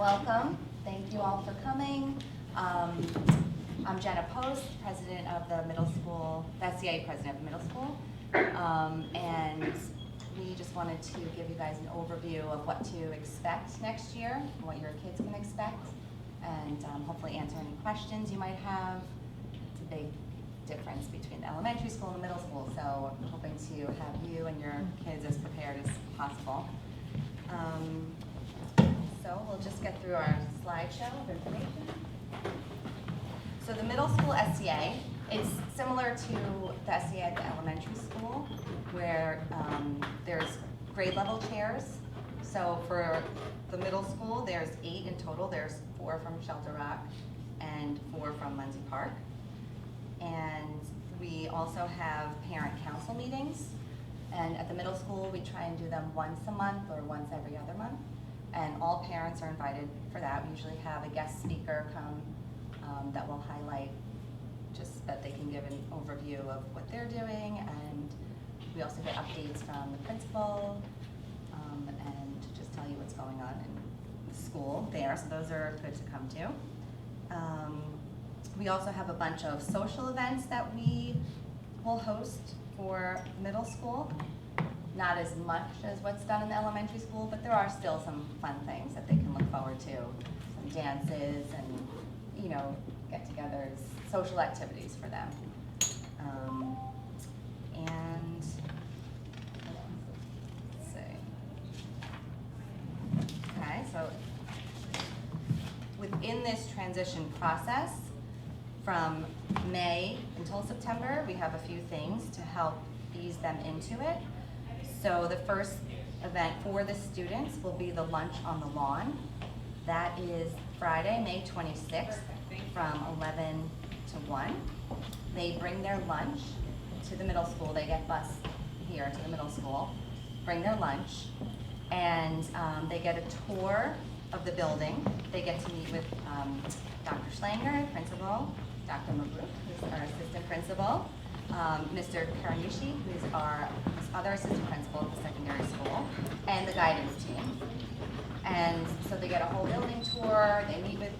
welcome. Thank you all for coming. I'm Jenna Post, president of the middle school, the SCA president of the middle school. And we just wanted to give you guys an overview of what to expect next year, what your kids can expect, and hopefully answer any questions you might have. It's a big difference between the elementary school and the middle school, so I'm hoping to have you and your kids as prepared as possible. So we'll just get through our slideshow of information. So the middle school SCA, it's similar to the SCA at the elementary school, where there's grade level chairs. So for the middle school, there's 8 in total. There's 4 from Shelter Rock and 4 from Muncie Park. And we also have parent council meetings. And at the middle school, we try and do them once a month or once every other month. And all parents are invited for that. We usually have a guest speaker come that will highlight just that they can give an overview of what they're doing. And we also get updates from the principal and just tell you what's going on in the school there. So those are good to come to. We also have a bunch of social events that we will host for middle school. Not as much as what's done in the elementary school, but there are still some fun things that they can look forward to. Some dances and, you know, get-togethers, social activities for them. And let's see. Okay, so within this transition process, from May until September, we have a few things to help ease them into it. So the first event for the students will be the lunch on the lawn. That is Friday, May 26th from 11 to 1. They bring their lunch to the middle school. They get bused here to the middle school, bring their lunch, and they get a tour of the building. They get to meet with Dr. Schlanger, principal, Dr. Mabruk, who's our assistant principal, Mr. Karanushi, who's our other assistant principal at the secondary school, and the guidance team. And so they get a whole building tour, they meet with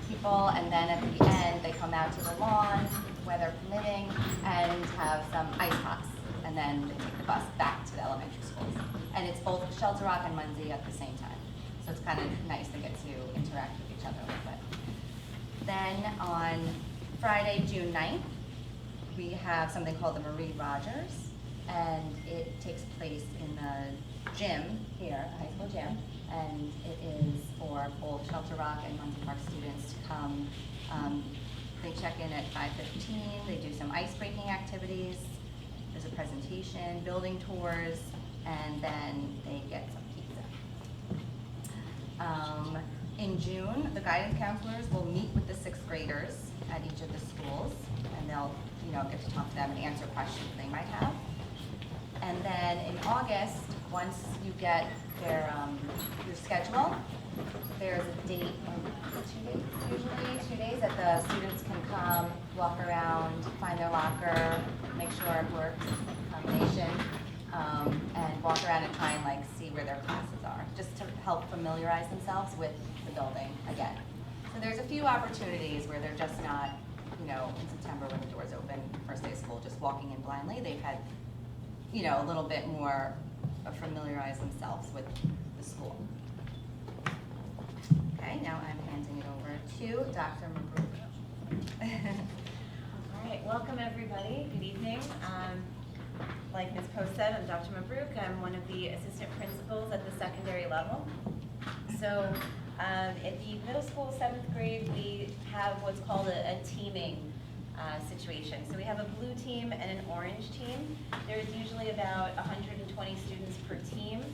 people, and then at the end they come out to the lawn, weather permitting, and have some ice pops. And then they take the bus back to the elementary schools. And it's both Shelter Rock and Muncie at the same time. So it's kind of nice to get to interact with each other a little bit. Then on Friday, June 9th, we have something called the Marie Rogers, and it takes place in the gym here, the high school gym, and it is for both Shelter Rock and Muncie Park students to come. They check in at 5:15, they do some ice-breaking activities, there's a presentation, building tours, and then they get some pizza. In June, the guidance counselors will meet with the 6th graders at each of the schools, and they'll get to talk to them and answer questions they might have. And then in August, once you get their your schedule, there's a date, 2 days usually, 2 days that the students can come, walk around, find their locker, make sure it works, combination, and walk around and try and see where their classes are, just to help familiarize themselves with the building again. So there's a few opportunities where they're just not, in September when the doors open, first day of school, just walking in blindly. They've had, a little bit more familiarize themselves with the school. Okay, now I'm handing it over to Dr. Mabruk. All right, welcome everybody. Good evening. Like Ms. Post said, I'm Dr. Mabruk. I'm one of the assistant principals at the secondary level. So at the middle school 7th grade, we have what's called a teaming situation. So we have a blue team and an orange team. There's usually about 120 students per team.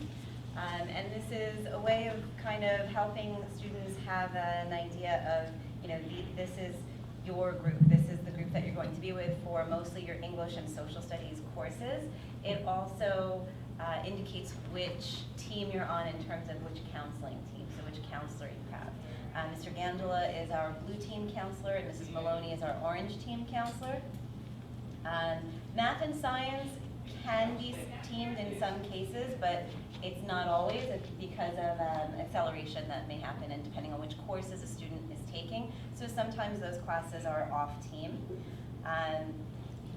And this is a way of kind of helping students have an idea of, this is your group. This is the group that you're going to be with for mostly your English and social studies courses. It also indicates which team you're on in terms of which counseling team, so which counselor you have. Mr. Gandula is our blue team counselor, and Mrs. Maloney is our orange team counselor. Math and science can be teamed in some cases, but it's not always. It's because of acceleration that may happen and depending on which courses a student is taking. So sometimes those classes are off team.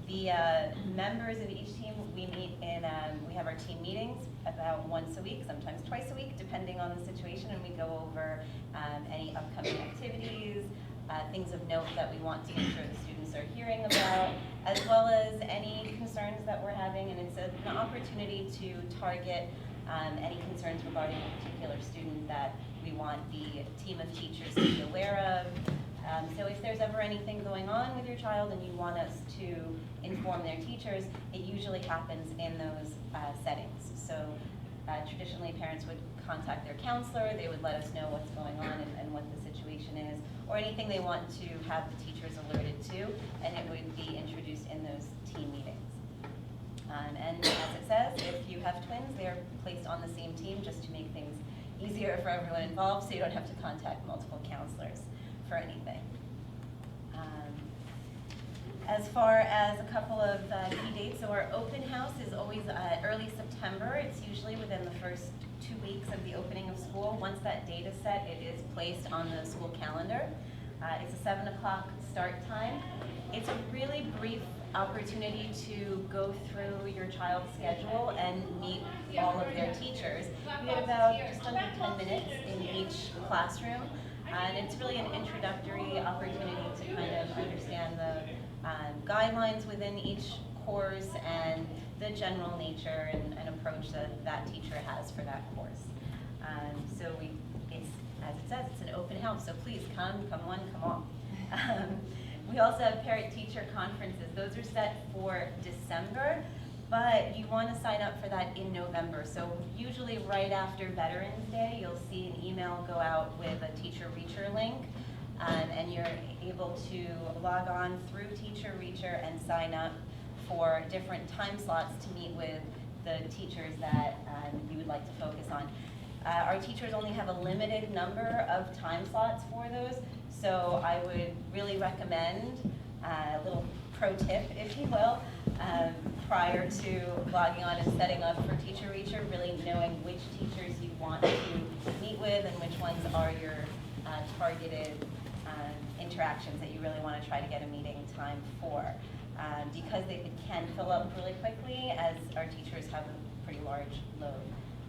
The members of each team, we meet in, we have our team meetings about once a week, sometimes twice a week, depending on the situation, and we go over any upcoming activities, things of note that we want to make sure the students are hearing about, as well as any concerns that we're having, and it's an opportunity to target any concerns regarding a particular student that we want the team of teachers to be aware of. So if there's ever anything going on with your child and you want us to inform their teachers, it usually happens in those settings. So traditionally parents would contact their counselor, they would let us know what's going on and what the situation is, or anything they want to have the teachers alerted to, and it would be introduced in those team meetings. And as it says, if you have twins, they're placed on the same team just to make things easier for everyone involved so you don't have to contact multiple counselors for anything. As far as a couple of key dates, so our open house is always early September. It's usually within the first 2 weeks of the opening of school. Once that date is set, it is placed on the school calendar. It's a 7 o'clock start time. It's a really brief opportunity to go through your child's schedule and meet all of their teachers. We get about just under 10 minutes in each classroom. And it's really an introductory opportunity to kind of understand the guidelines within each course and the general nature and approach that that teacher has for that course. So it's, as it says, it's an open house, so please come one, come all. We also have parent-teacher conferences. Those are set for December, but you want to sign up for that in November. So usually right after Veterans Day, you'll see an email go out with a Teacher Reacher link, and you're able to log on through Teacher Reacher and sign up for different time slots to meet with the teachers that you would like to focus on. Our teachers only have a limited number of time slots for those, so I would really recommend a little pro tip, if you will, prior to logging on and setting up for Teacher Reacher, really knowing which teachers you want to meet with and which ones are your targeted interactions that you really want to try to get a meeting time for. Because it can fill up really quickly, as our teachers have a pretty large load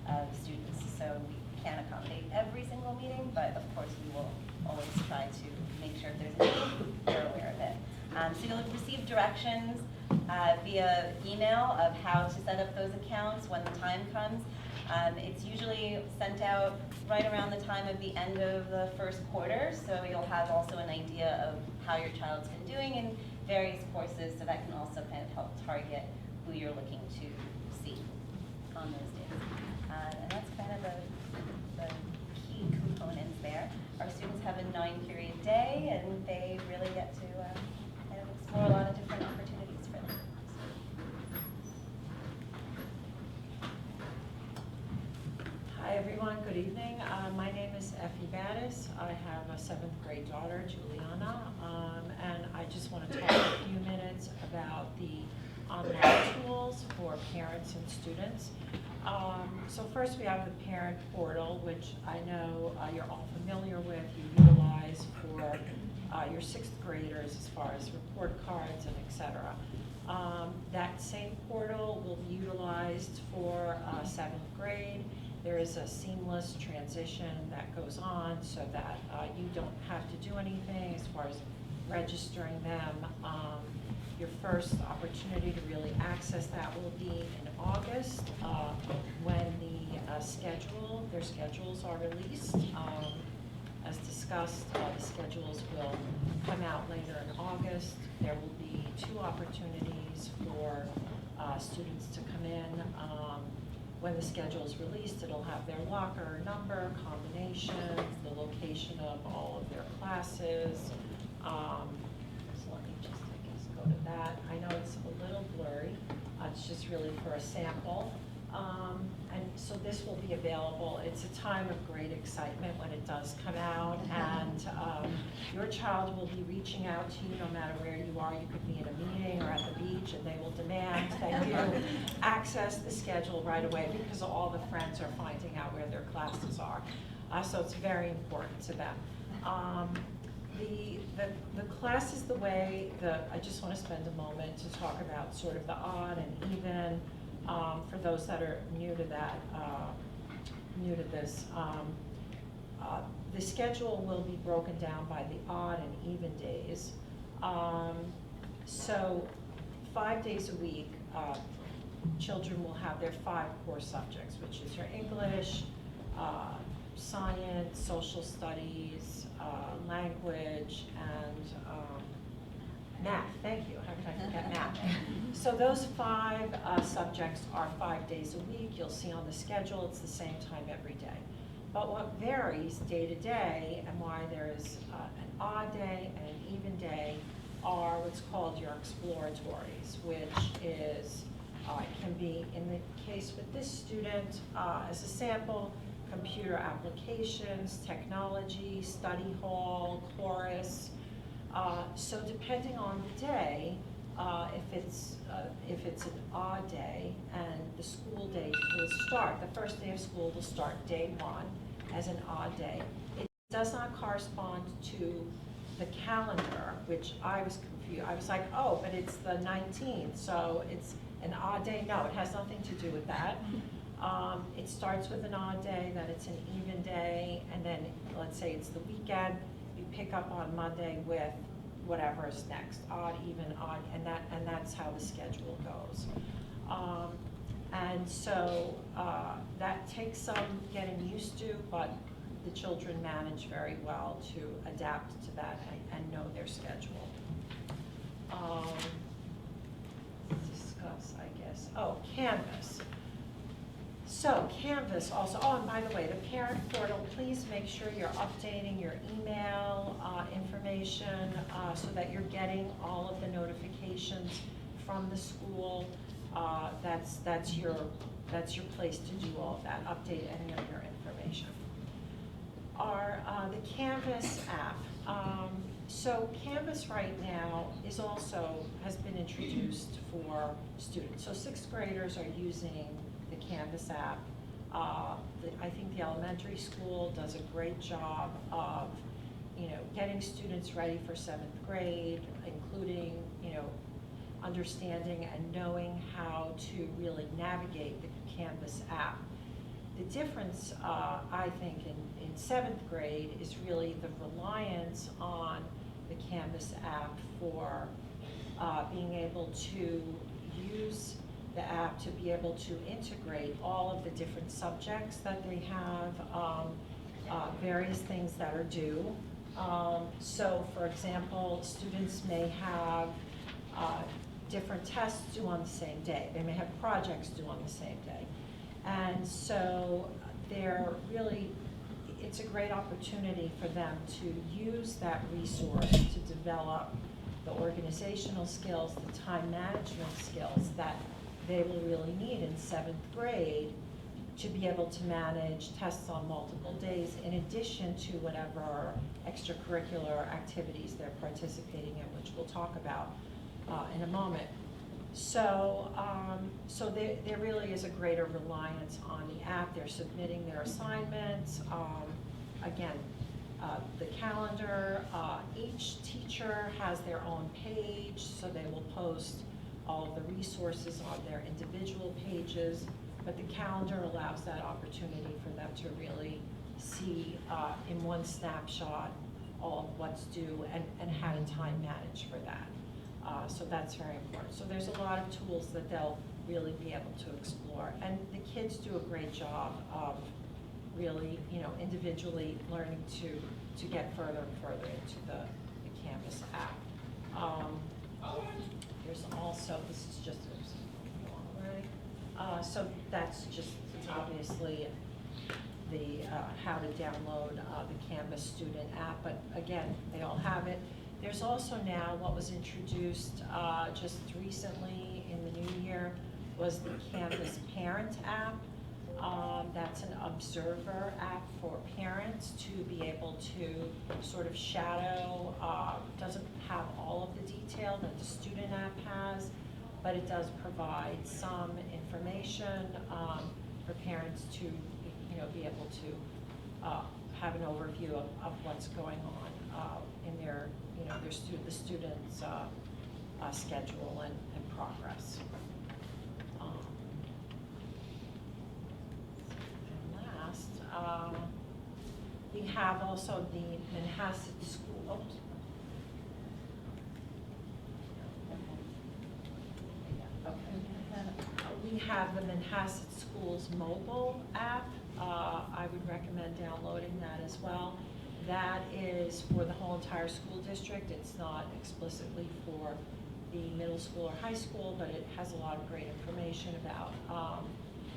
of students, so we can't accommodate every single meeting, but of course we will always try to make sure if there's a need, you're aware of it. So you'll receive directions via email of how to set up those accounts when the time comes. It's usually sent out right around the time of the end of the first quarter, so you'll have also an idea of how your child's been doing in various courses, so that can also kind of help target who you're looking to see on those days. And that's kind of the key components there. Our students have a 9-period day, and they really get to kind of explore a lot of different opportunities for them. Hi everyone, good evening. My name is Effie Battis. I have a 7th grade daughter, Juliana, and I just want to talk a few minutes about the online tools for parents and students. So first we have the parent portal, which I know you're all familiar with. You utilize for your 6th graders as far as report cards and etc. That same portal will be utilized for 7th grade. There is a seamless transition that goes on so that you don't have to do anything as far as registering them. Your first opportunity to really access that will be in August when their schedules are released. As discussed, the schedules will come out later in August. There will be 2 opportunities for students to come in. When the schedule is released, it'll have their locker number, combination, the location of all of their classes. So let me just, I guess, go to that. I know it's a little blurry. It's just really for a sample. And so this will be available. It's a time of great excitement when it does come out, and your child will be reaching out to you no matter where you are. You could be in a meeting or at the beach, and they will demand that you access the schedule right away because all the friends are finding out where their classes are. So it's very important to them. The class is the way, I just want to spend a moment to talk about sort of the odd and even, for those that are new to that, new to this. The schedule will be broken down by the odd and even days. So 5 days a week, children will have their 5 core subjects, which is your English, science, social studies, language, and math. Thank you. How could I forget math? So those 5 subjects are 5 days a week. You'll see on the schedule it's the same time every day. But what varies day to day, and why there is an odd day and an even day, are what's called your exploratories, which is, can be, in the case with this student, as a sample, computer applications, technology, study hall, chorus. So depending on the day, if it's an odd day and the school day will start, the first day of school will start day 1 as an odd day. It does not correspond to the calendar, which I was confused. I was like, oh, but it's the 19th, so it's an odd day. No, it has nothing to do with that. It starts with an odd day, then it's an even day, and then let's say it's the weekend, you pick up on Monday with whatever is next, odd, even, odd, and that's how the schedule goes. And so that takes some getting used to, but the children manage very well to adapt to that and know their schedule. Discuss, I guess. Oh, Canvas. So Canvas also, oh, and by the way, the parent portal, please make sure you're updating your email information so that you're getting all of the notifications from the school. That's your place to do all of that, update any of your information. The Canvas app. So Canvas right now has been introduced for students. So 6th graders are using the Canvas app. I think the elementary school does a great job of, getting students ready for 7th grade, including, understanding and knowing how to really navigate the Canvas app. The difference, I think, in 7th grade is really the reliance on the Canvas app for being able to use the app to be able to integrate all of the different subjects that they have, various things that are due. So for example, students may have different tests due on the same day. They may have projects due on the same day. And so it's a great opportunity for them to use that resource to develop the organizational skills, the time management skills that they will really need in 7th grade to be able to manage tests on multiple days in addition to whatever extracurricular activities they're participating in, which we'll talk about in a moment. So, there really is a greater reliance on the app. They're submitting their assignments. Again, the calendar, each teacher has their own page, so they will post all of the resources on their individual pages, but the calendar allows that opportunity for them to really see in one snapshot all of what's due and how to time manage for that. So that's very important. So there's a lot of tools that they'll really be able to explore. And the kids do a great job of really, individually learning to get further and further into the Canvas app. There's also, this is just so that's just obviously the how to download the Canvas student app, but again, they all have it. There's also now what was introduced just recently in the new year was the Canvas Parent app. That's an observer app for parents to be able to sort of shadow. Doesn't have all of the detail that the student app has, but it does provide some information for parents to, be able to have an overview of what's going on in their, the student's schedule and progress. And last, we have also the Manhasset School. We have the Manhasset Schools mobile app. I would recommend downloading that as well. That is for the whole entire school district. It's not explicitly for the middle school or high school, but it has a lot of great information about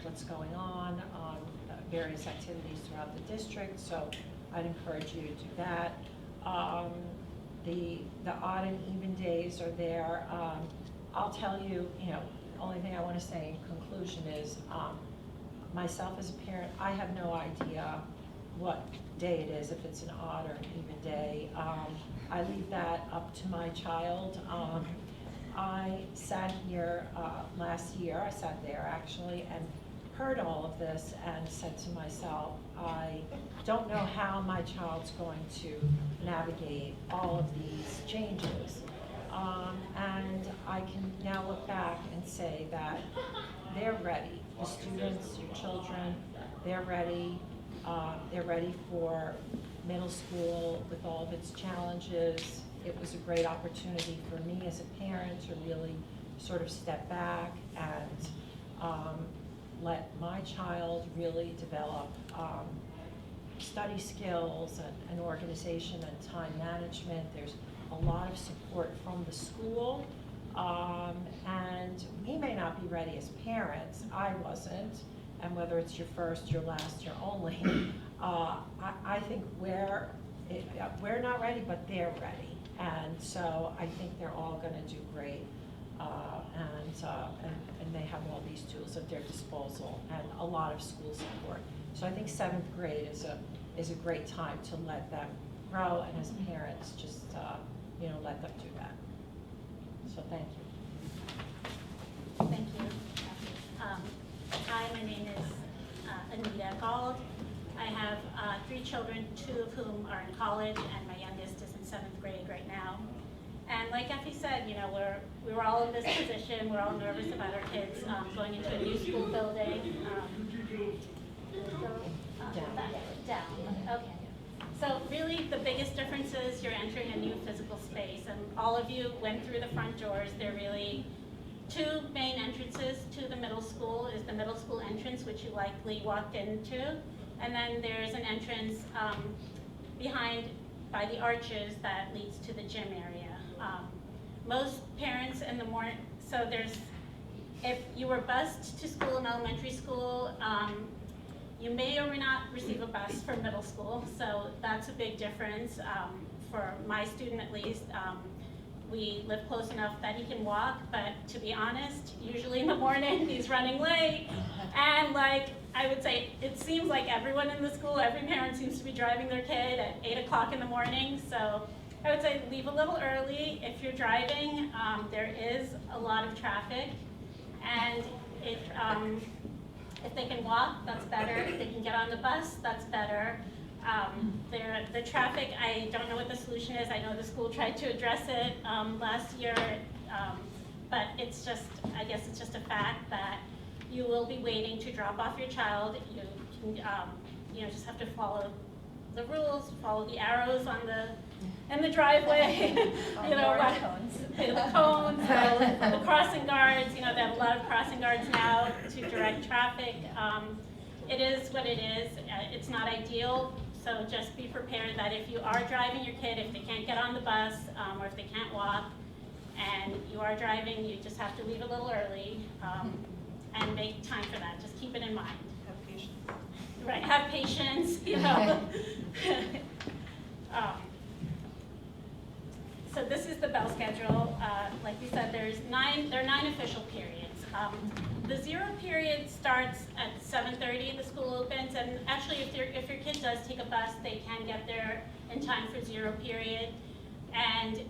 what's going on various activities throughout the district. So I'd encourage you to do that. The odd and even days are there. I'll tell you, the only thing I want to say in conclusion is, myself as a parent, I have no idea what day it is, if it's an odd or an even day. I leave that up to my child. I sat here last year, I sat there actually, and heard all of this and said to myself, I don't know how my child's going to navigate all of these changes. And I can now look back and say that they're ready. The students, your children, they're ready. They're ready for middle school with all of its challenges. It was a great opportunity for me as a parent to really sort of step back and let my child really develop study skills and organization and time management. There's a lot of support from the school, and we may not be ready as parents. I wasn't, and whether it's your first, your last, your only, I think we're not ready, but they're ready, and so I think they're all going to do great, and they have all these tools at their disposal and a lot of school support. So I think 7th grade is a great time to let them grow, and as parents, just let them do that. So thank you. Thank you. Hi, my name is Anita Gold. I have 3 children, 2 of whom are in college, and my youngest is in 7th grade right now. And like Effie said, we were all in this position. We're all nervous about our kids going into a new school building. Down. Okay. So really, the biggest difference is you're entering a new physical space, and all of you went through the front doors. There are really 2 main entrances to the middle school. Is the middle school entrance, which you likely walked into, and then there's an entrance behind by the arches that leads to the gym area. Most parents in the morning, so if you were bused to school in elementary school, you may or may not receive a bus for middle school, so that's a big difference. For my student at least, we live close enough that he can walk, but to be honest, usually in the morning he's running late, and I would say it seems like everyone in the school, every parent seems to be driving their kid at 8 o'clock in the morning, so I would say leave a little early. If you're driving, there is a lot of traffic, and if they can walk, that's better. If they can get on the bus, that's better. The traffic, I don't know what the solution is. I know the school tried to address it last year, but it's just, I guess it's just a fact that you will be waiting to drop off your child. You can, just have to follow the rules, follow the arrows in the driveway, the cones, the crossing guards. They have a lot of crossing guards now to direct traffic. It is what it is. It's not ideal, so just be prepared that if you are driving your kid, if they can't get on the bus, or if they can't walk, and you are driving, you just have to leave a little early, and make time for that. Just keep it in mind. Have patience. Right, have patience, So this is the bell schedule. Like we said, there are 9 official periods. The zero period starts at 7:30, the school opens, and actually if your kid does take a bus, they can get there in time for zero period. And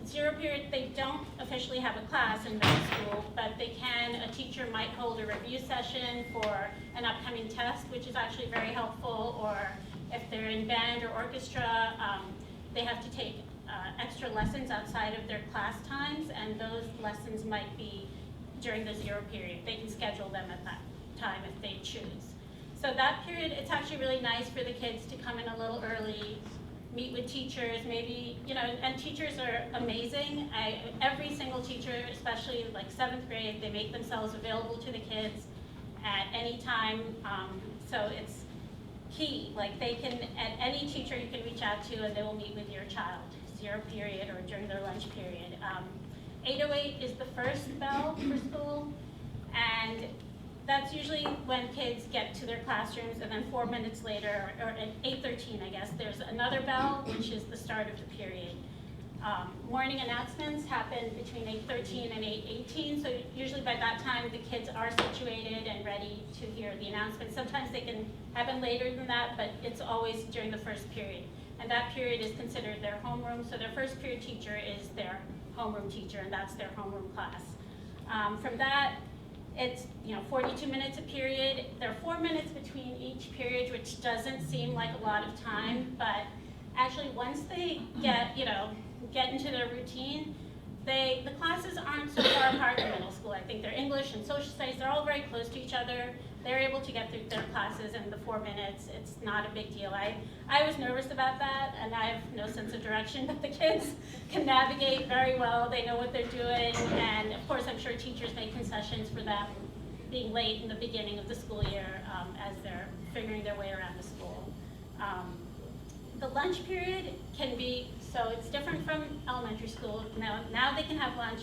zero period, they don't officially have a class in middle school, but they can, a teacher might hold a review session for an upcoming test, which is actually very helpful, or if they're in band or orchestra, they have to take extra lessons outside of their class times, and those lessons might be during the zero period. They can schedule them at that time if they choose. So that period, it's actually really nice for the kids to come in a little early, meet with teachers, maybe, and teachers are amazing. Every single teacher, especially like 7th grade, they make themselves available to the kids at any time. So it's key, like they can, at any teacher you can reach out to and they will meet with your child, zero period or during their lunch period. 8:08 is the first bell for school, and that's usually when kids get to their classrooms, and then 4 minutes later, or at 8:13 I guess, there's another bell, which is the start of the period. Morning announcements happen between 8:13 and 8:18, so usually by that time the kids are situated and ready to hear the announcements. Sometimes they can happen later than that, but it's always during the first period. And that period is considered their homeroom, so their first period teacher is their homeroom teacher, and that's their homeroom class. From that, it's 42 minutes a period. There are 4 minutes between each period, which doesn't seem like a lot of time, but actually once they get into their routine, the classes aren't so far apart in middle school. I think their English and social studies, they're all very close to each other. They're able to get through their classes in the 4 minutes. It's not a big deal. I was nervous about that, and I have no sense of direction, but the kids can navigate very well. They know what they're doing, and of course I'm sure teachers make concessions for them being late in the beginning of the school year as they're figuring their way around the school. The lunch period can be, so it's different from elementary school. Now they can have lunch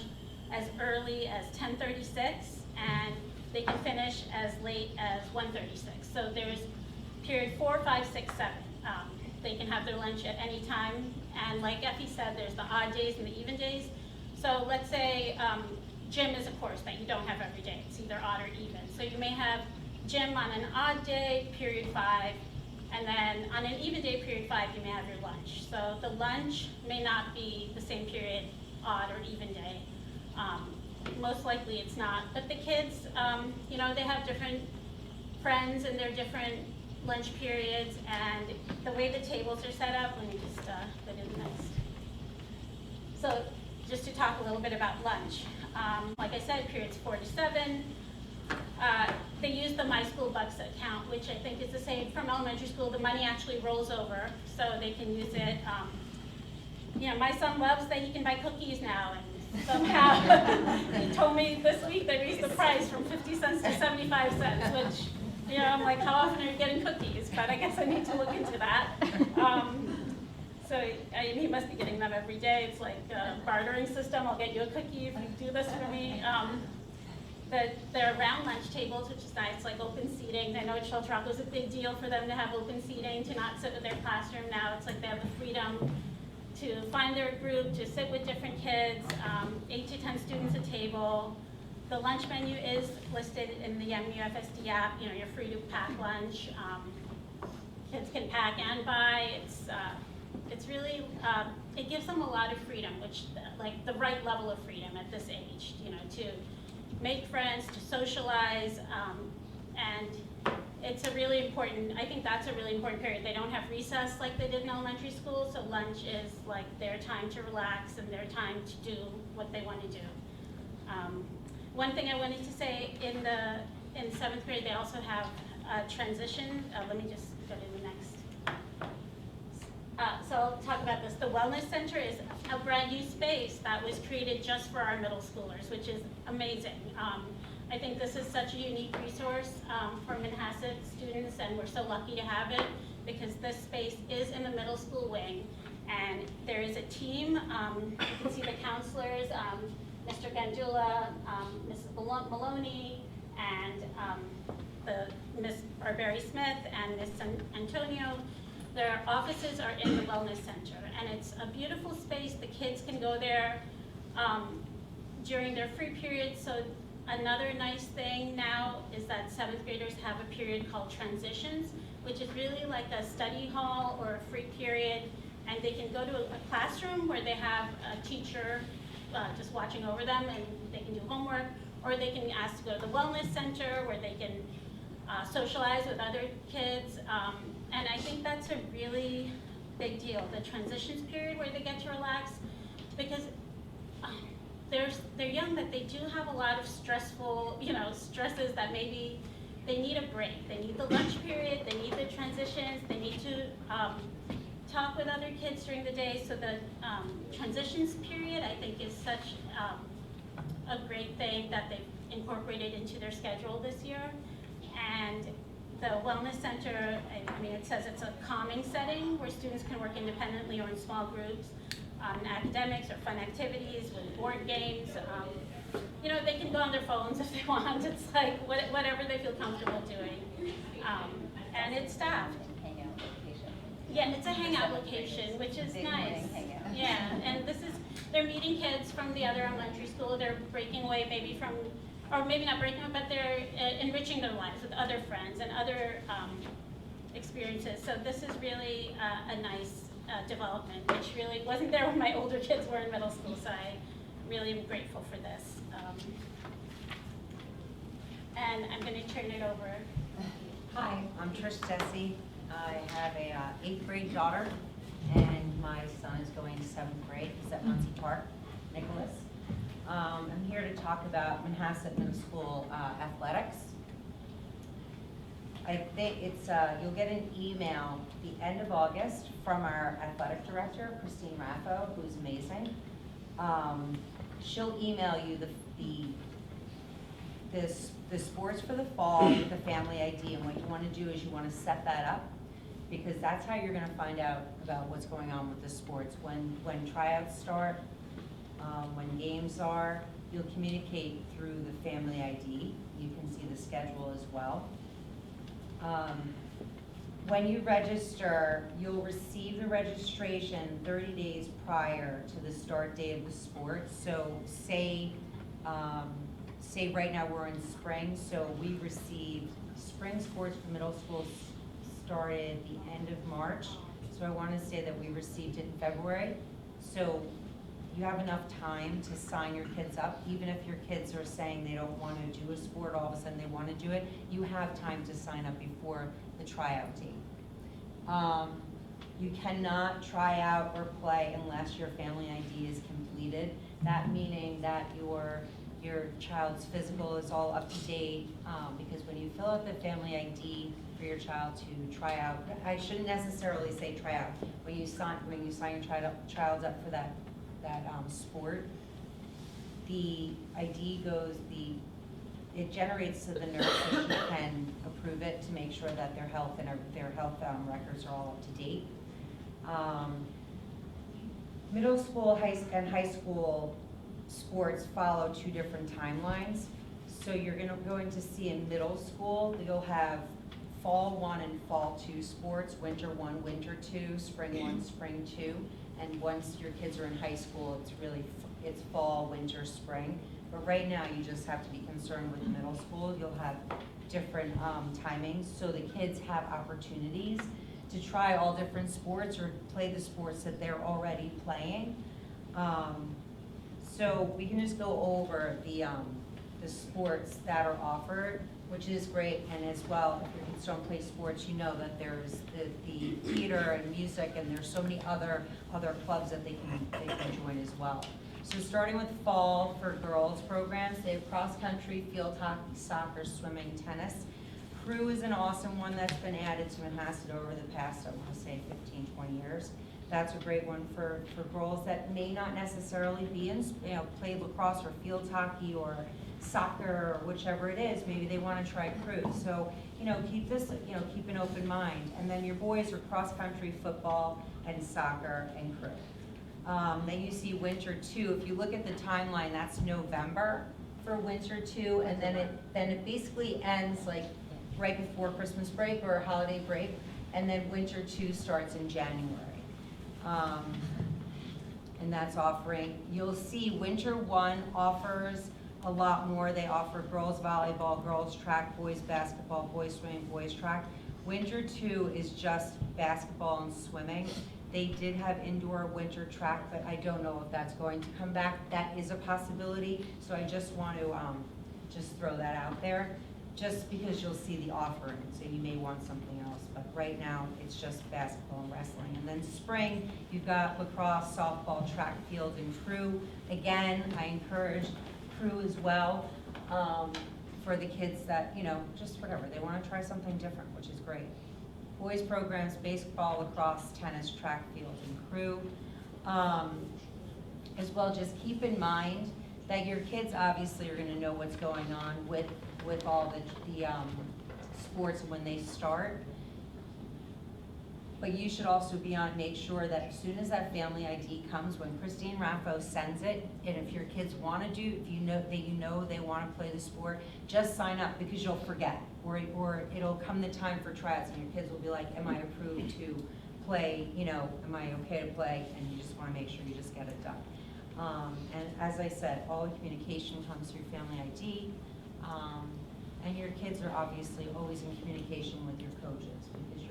as early as 10:36, and they can finish as late as 1:36. So there's period 4, 5, 6, 7. They can have their lunch at any time, and like Effie said, there's the odd days and the even days. So let's say gym is a course that you don't have every day. It's either odd or even. So you may have gym on an odd day, period 5, and then on an even day, period 5, you may have your lunch. So the lunch may not be the same period, odd or even day. Most likely it's not. But the kids, they have different friends and their different lunch periods, and the way the tables are set up, let me just go to the next. So just to talk a little bit about lunch. Like I said, periods 4 to 7. They use the My School Bucks account, which I think is the same from elementary school. The money actually rolls over, so they can use it. My son loves that he can buy cookies now, and somehow he told me this week they raised the price from 50 cents to 75 cents, which, I'm like, how often are you getting cookies? But I guess I need to look into that. So he must be getting them every day. It's like a bartering system. I'll get you a cookie if you do this for me. There are round lunch tables, which is nice, like open seating. I know at Shelter Rock was a big deal for them to have open seating, to not sit with their classroom. Now it's like they have the freedom to find their group, to sit with different kids, 8 to 10 students a table. The lunch menu is listed in the MUFSD app. You're free to pack lunch. Kids can pack and buy. It's really, it gives them a lot of freedom, which, like the right level of freedom at this age, to make friends, to socialize, and it's a really important, I think that's a really important period. They don't have recess like they did in elementary school, so lunch is like their time to relax and their time to do what they want to do. One thing I wanted to say, in 7th grade, they also have a transition. Let me just go to the next. So I'll talk about this. The Wellness Center is a brand new space that was created just for our middle schoolers, which is amazing. I think this is such a unique resource for Manhasset students, and we're so lucky to have it because this space is in the middle school wing, and there is a team. You can see the counselors, Mr. Gandula, Mrs. Maloney, and Miss Barberry Smith and Miss Antonio. Their offices are in the Wellness Center, and it's a beautiful space. The kids can go there during their free periods, so Another nice thing now is that 7th graders have a period called transitions, which is really like a study hall or a free period, and they can go to a classroom where they have a teacher just watching over them and they can do homework, or they can ask to go to the wellness center where they can socialize with other kids. And I think that's a really big deal, the transitions period where they get to relax, because they're young, but they do have a lot of stressful, stresses that maybe they need a break. They need the lunch period, they need the transitions, they need to talk with other kids during the day. So the transitions period, I think, is such a great thing that they've incorporated into their schedule this year. And the wellness center, I mean, it says it's a calming setting where students can work independently or in small groups on academics or fun activities with board games. They can go on their phones if they want. It's like whatever they feel comfortable doing. And it's staffed. Hangout location. Yeah, it's a hangout location, which is Big nice. morning hangout. Yeah, and they're meeting kids from the other elementary school. They're breaking away maybe from, or maybe not breaking away, but they're enriching their lives with other friends and other experiences. So this is really a nice development, which really wasn't there when my older kids were in middle school. So I really am grateful for this. And I'm going to turn it over. Hi, I'm Trish Desi. I have a 8th grade daughter, and my son is going to 7th grade. He's at Muncie Park, Nicholas. I'm here to talk about Manhasset Middle School athletics. I think it's, you'll get an email the end of August from our athletic director, Christine Raffo, who's amazing. She'll email you the sports for the fall with the family ID, and what you want to do is you want to set that up, because that's how you're going to find out about what's going on with the sports. When tryouts start, when games are, you'll communicate through the family ID. You can see the schedule as well. When you register, you'll receive the registration 30 days prior to the start date of the sport. So say right now we're in spring, so we received spring sports for middle school started the end of March. So I want to say that we received it in February. So you have enough time to sign your kids up. Even if your kids are saying they don't want to do a sport, all of a sudden they want to do it, you have time to sign up before the tryout date. You cannot try out or play unless your family ID is completed. That meaning that your child's physical is all up to date, because when you fill out the family ID for your child to try out, I shouldn't necessarily say try out, when you sign your child up for that sport, the ID it generates to the nurse so she can approve it to make sure that their health records are all up to date. Middle school and high school sports follow 2 different timelines. So you're going to see in middle school, you'll have fall 1 and fall 2 sports, winter 1, winter 2, spring 1, spring 2. And once your kids are in high school, it's fall, winter, spring. But right now, you just have to be concerned with middle school. You'll have different timings, so the kids have opportunities to try all different sports or play the sports that they're already playing. So we can just go over the sports that are offered, which is great. And as well, if your kids don't play sports, you know that there's the theater and music, and there's so many other clubs that they can join as well. So starting with fall for girls programs, they have cross country, field hockey, soccer, swimming, tennis. Crew is an awesome one that's been added to Manhasset over the past, I want to say 15, 20 years. That's a great one for girls that may not necessarily be in, play lacrosse or field hockey or soccer or whichever it is. Maybe they want to try crew. So, keep an open mind. And then your boys are cross country, football, and soccer and crew. Then you see winter 2. If you look at the timeline, that's November for winter 2, and then it basically ends like right before Christmas break or holiday break, and then winter 2 starts in January. And that's offering. You'll see winter 1 offers a lot more. They offer girls volleyball, girls track, boys basketball, boys swimming, boys track. Winter 2 is just basketball and swimming. They did have indoor winter track, but I don't know if that's going to come back. That is a possibility, so I just want to just throw that out there, just because you'll see the offering, so you may want something else. But right now, it's just basketball and wrestling. And then spring, you've got lacrosse, softball, track field, and crew. Again, I encourage crew as well, for the kids that, you know, just whatever, they want to try something different, which is great. Boys programs, baseball, lacrosse, tennis, track field, and crew. As well, just keep in mind that your kids obviously are going to know what's going on with all the sports when they start. But you should also make sure that as soon as that family ID comes, when Christine Raffo sends it, and if your kids want to do, if you know they want to play the sport, just sign up, because you'll forget. Or it'll come the time for tryouts and your kids will be like, am I approved to play, you know, am I okay to play? And you just want to make sure you just get it done. And as I said, all the communication comes through Family ID. And your kids are obviously always in communication with your coaches, because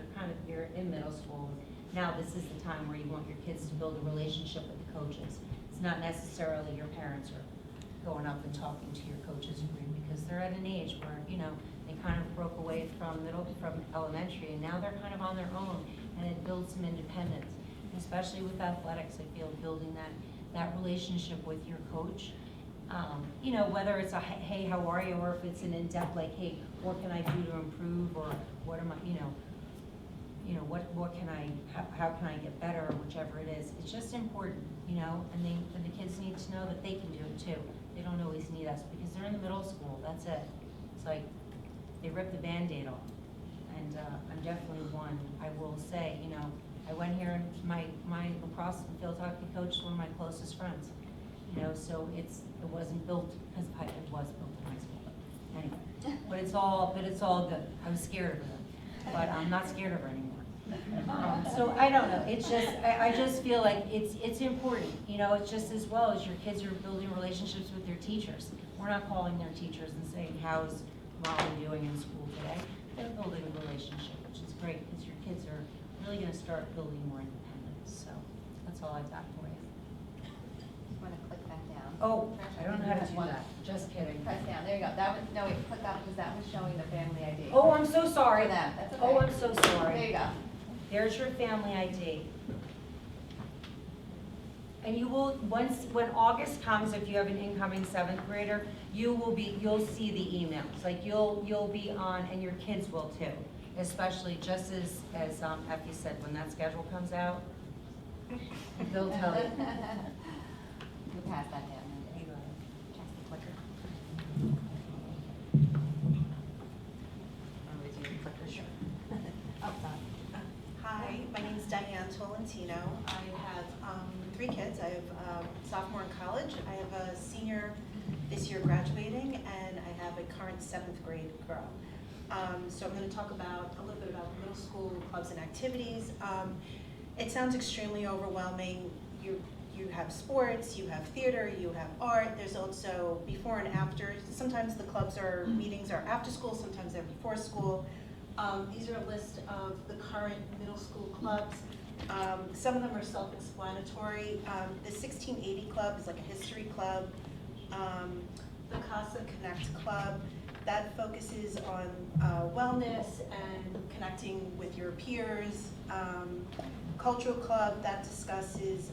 you're in middle school. Now this is the time where you want your kids to build a relationship with the coaches. It's not necessarily your parents are going up and talking to your coaches, because they're at an age where, you know, they kind of broke away from elementary, and now they're kind of on their own, and it builds some independence. Especially with athletics, I feel building that relationship with your coach. You know, whether it's a hey, how are you, or if it's an in-depth like, hey, what can I do to improve, or what am I, what can I, how can I get better, or whichever it is. It's just important, you know, and the kids need to know that they can do it too. They don't always need us, because they're in the middle school, that's it. It's like, they rip the Band-Aid off. And I'm definitely one, I will say, you know, I went here, and my lacrosse and field hockey coach is one of my closest friends. You know, so it wasn't built, because it was built in high school, but anyway. But it's all good. I was scared of her, but I'm not scared of her anymore. So I don't know, it's just, I just feel like it's important, you know, it's just as well as your kids are building relationships with their teachers. We're not calling their teachers and saying, how's Molly doing in school today? They're building a relationship, which is great, because your kids are really gonna start building more independence. So that's all I've got for you. You want to click that down? Oh, I don't know how to do that, just kidding. Press down, there you go. That was, no, wait, click up, because that was showing the family ID. Oh, I'm so sorry. For them, that's okay. Oh, I'm so sorry. There you go. There's your family ID. And you will, when August comes, if you have an incoming 7th grader, you'll see the emails. Like you'll be on, and your kids will too. Especially just as Effie said, when that schedule comes out, they'll tell you. You pass that down. Check the clicker. Or with your clicker, sure. Up top. Hi, my name is Diane Tolentino. I have 3 kids. I have a sophomore in college, I have a senior this year graduating, and I have a current 7th grade girl. So I'm going to talk a little bit about middle school clubs and activities. It sounds extremely overwhelming. You have sports, you have theater, you have art. There's also before and after. Sometimes the clubs or meetings are after school, sometimes they're before school. These are a list of the current middle school clubs. Some of them are self-explanatory. The 1680 Club is like a history club. The Casa Connect Club, that focuses on wellness and connecting with your peers. Cultural Club, that discusses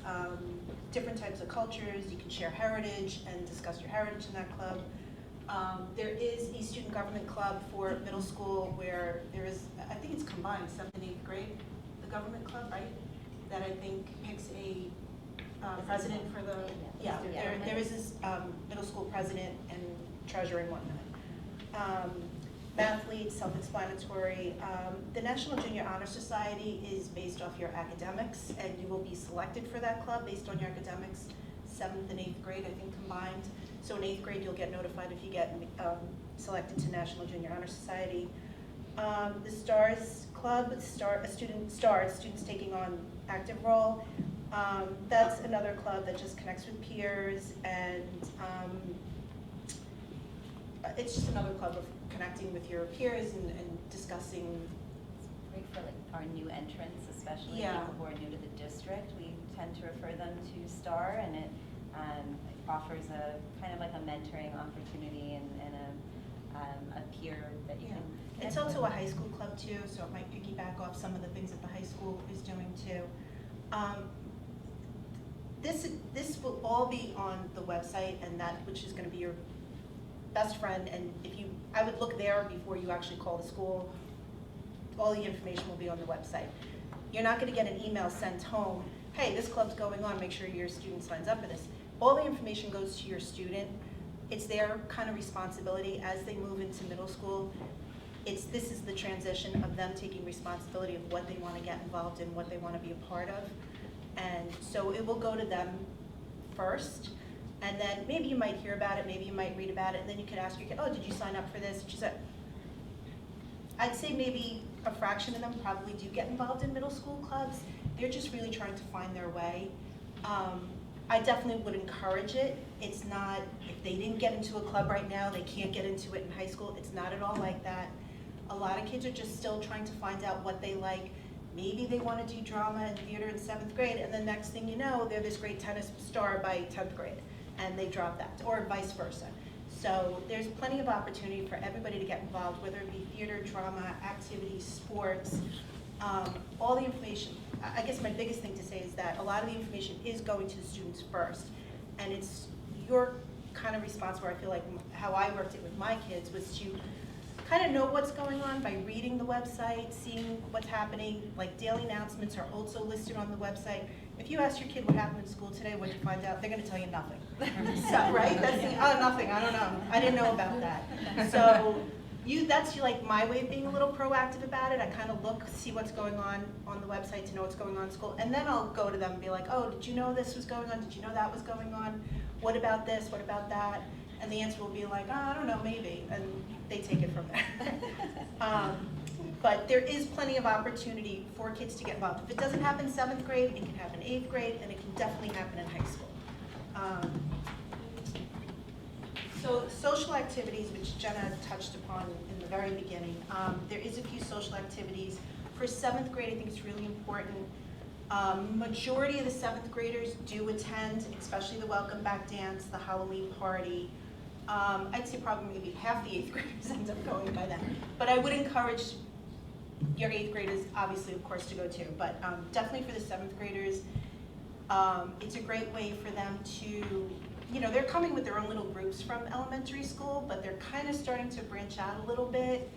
different types of cultures. You can share heritage and discuss your heritage in that club. There is a student government club for middle school where there is, I think it's combined, 7th and 8th grade, the government club, right? That I think picks a president for the, yeah, there is this middle school president and treasurer and whatnot. Mathlete, self-explanatory. The National Junior Honor Society is based off your academics, and you will be selected for that club based on your academics, 7th and 8th grade, I think, combined. So in 8th grade, you'll get notified if you get selected to National Junior Honor Society. The STARS Club, students taking on active role. That's another club that just connects with peers and it's just another club of connecting with your peers and discussing. Great for like our new entrants, especially Yeah. people who are new to the district. We tend to refer them to STAR, and it offers a kind of like a mentoring opportunity and a peer that you Yeah. can. It's connect also with. a high school club too, so it might piggyback off some of the things that the high school is doing too. This will all be on the website, and that, which is gonna be your best friend, and I would look there before you actually call the school. All the information will be on the website. You're not gonna get an email sent home, hey, this club's going on, make sure your student signs up for this. All the information goes to your student. It's their kind of responsibility as they move into middle school. This is the transition of them taking responsibility of what they wanna get involved in, what they wanna be a part of. And so it will go to them first, and then maybe you might hear about it, maybe you might read about it, and then you could ask your kid, oh, did you sign up for this? And she said, I'd say maybe a fraction of them probably do get involved in middle school clubs. They're just really trying to find their way. I definitely would encourage it. It's not, if they didn't get into a club right now, they can't get into it in high school. It's not at all like that. A lot of kids are just still trying to find out what they like. Maybe they want to do drama and theater in 7th grade, and the next thing you know, they're this great tennis star by 10th grade, and they drop that, or vice versa. So there's plenty of opportunity for everybody to get involved, whether it be theater, drama, activities, sports, all the information. I guess my biggest thing to say is that a lot of the information is going to the students first, and it's your kind of response where I feel like how I worked it with my kids was to kind of know what's going on by reading the website, seeing what's happening. Like daily announcements are also listed on the website. If you ask your kid what happened in school today, what did you find out, they're going to tell you nothing. So, right? Nothing. I don't know. I didn't know about that. So that's like my way of being a little proactive about it. I kind of look, see what's going on the website to know what's going on in school, and then I'll go to them and be like, oh, did you know this was going on? Did you know that was going on? What about this? What about that? And the answer will be like, oh, I don't know, maybe, and they take it from there. But there is plenty of opportunity for kids to get involved. If it doesn't happen 7th grade, it can happen 8th grade, and it can definitely happen in high school. So social activities, which Jenna touched upon in the very beginning, there is a few social activities. For 7th grade, I think it's really important. Majority of the 7th graders do attend, especially the welcome back dance, the Halloween party. I'd say probably maybe half the 8th graders end up going by then. But I would encourage your 8th graders, obviously, of course, to go too. But definitely for the 7th graders, it's a great way for them to, they're coming with their own little groups from elementary school, but they're kind of starting to branch out a little bit.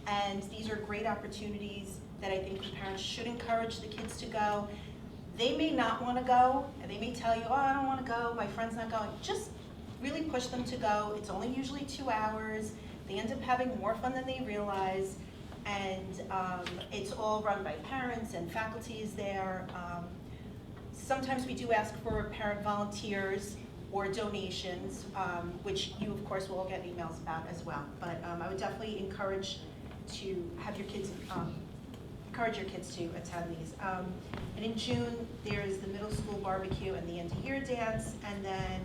And these are great opportunities that I think parents should encourage the kids to go. They may not want to go, and they may tell you, oh, I don't want to go, my friend's not going. Just really push them to go. It's only usually 2 hours. They end up having more fun than they realize, and it's all run by parents and faculty is there. Sometimes we do ask for parent volunteers or donations, which you, of course, will all get emails about as well. But I would definitely encourage to have your kids, encourage your kids to attend these. And in June, there's the middle school barbecue and the end of year dance, and then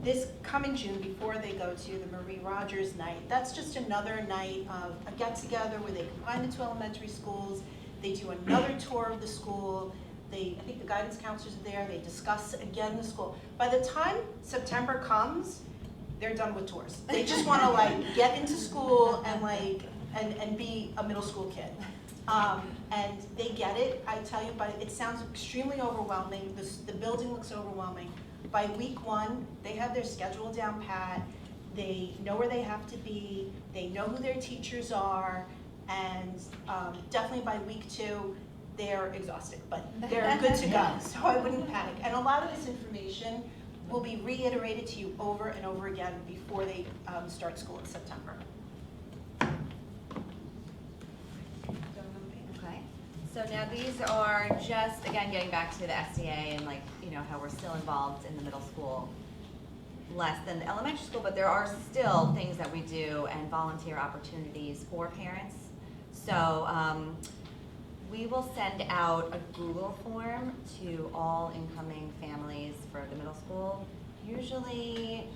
this coming June, before they go to the Marie Rogers night, that's just another night of a get-together where they combine the 2 elementary schools. They do another tour of the school. I think the guidance counselors are there. They discuss again the school. By the time September comes, they're done with tours. They just want to get into school and and be a middle school kid. And they get it. I tell you, but it sounds extremely overwhelming. The building looks overwhelming. By week 1, they have their schedule down pat. They know where they have to be. They know who their teachers are. And definitely by week 2, they're exhausted, but they're good to go. So I wouldn't panic. And a lot of this information will be reiterated to you over and over again before they start school in September. Okay, so now these are just, again, getting back to the SDA and how we're still involved in the middle school, less than the elementary school, but there are still things that we do and volunteer opportunities for parents. So we will send out a Google form to all incoming families for the middle school, usually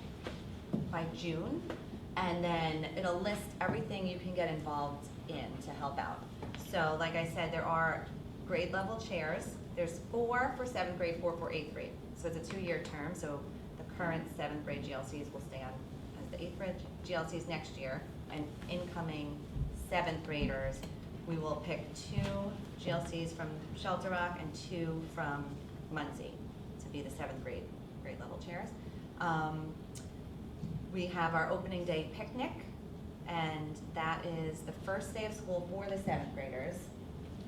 by June. And then it'll list everything you can get involved in to help out. So like I said, there are grade level chairs. There's 4 for 7th grade, 4 for 8th grade. So it's a 2-year term, so the current 7th grade GLCs will stay on as the 8th grade GLCs next year. And incoming 7th graders, we will pick 2 GLCs from Shelter Rock and 2 from Muncie to be the 7th grade level chairs. We have our opening day picnic, and that is the first day of school for the 7th graders.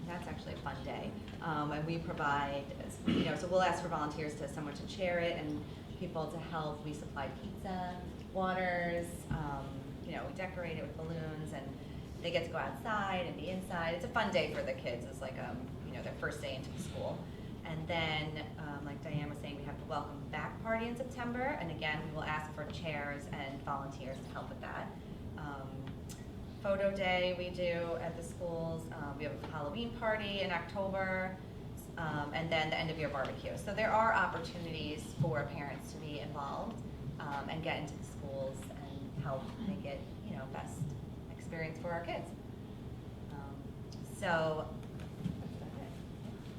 That's actually a fun day. And we provide, so we'll ask for volunteers someone to chair it and people to help. We supply pizza, waters, we decorate it with balloons, and they get to go outside and be inside. It's a fun day for the kids. It's like, their first day into school. And then, like Diane was saying, we have the welcome back party in September. And again, we will ask for chairs and volunteers to help with that. Photo day we do at the schools. We have a Halloween party in October. And then the end of year barbecue. So there are opportunities for parents to be involved and get into the schools and help make it, best experience for our kids. So